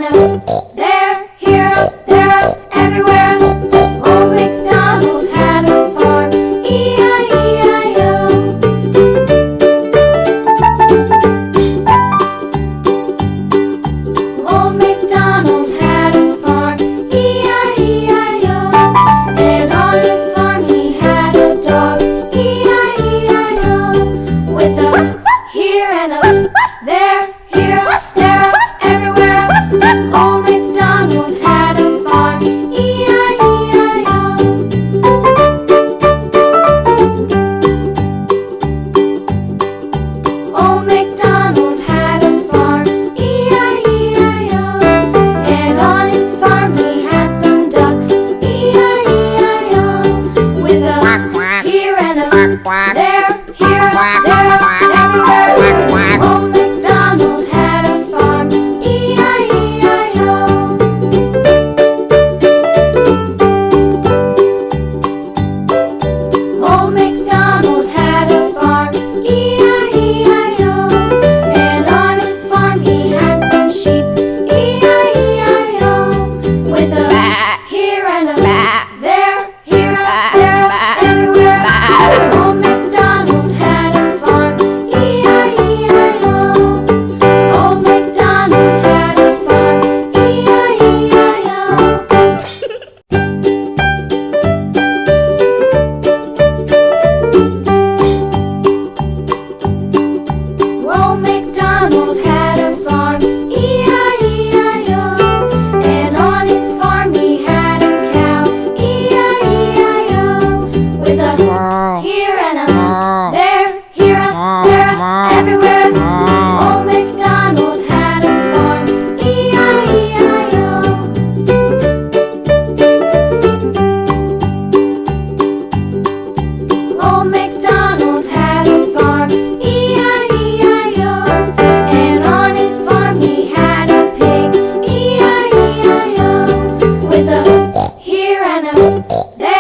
and a there, here, there, everywhere. Old MacDonald had a farm, E-I-E-I-O. Old MacDonald had a farm, E-I-E-I-O. And on his farm he had a dog, E-I-E-I-O. With a here and a there, here, there, everywhere. Old MacDonald had a farm, E-I-E-I-O. Old MacDonald had a farm, E-I-E-I-O. And on his farm he had some ducks, E-I-E-I-O. With a here and a there, here, there, everywhere. Old MacDonald had a farm, E-I-E-I-O. Old MacDonald had a farm, E-I-E-I-O. And on his farm he had some sheep, E-I-E-I-O. With a here and a there, here, there, everywhere. Old MacDonald had a farm, E-I-E-I-O. Old MacDonald had a farm, E-I-E-I-O. Old MacDonald had a farm, E-I-E-I-O. And on his farm he had a cow, E-I-E-I-O. With a here and a there, here, there, everywhere. Old MacDonald had a farm, E-I-E-I-O. Old MacDonald had a farm, E-I-E-I-O. And on his farm he had a pig, E-I-E-I-O. With a here and a there.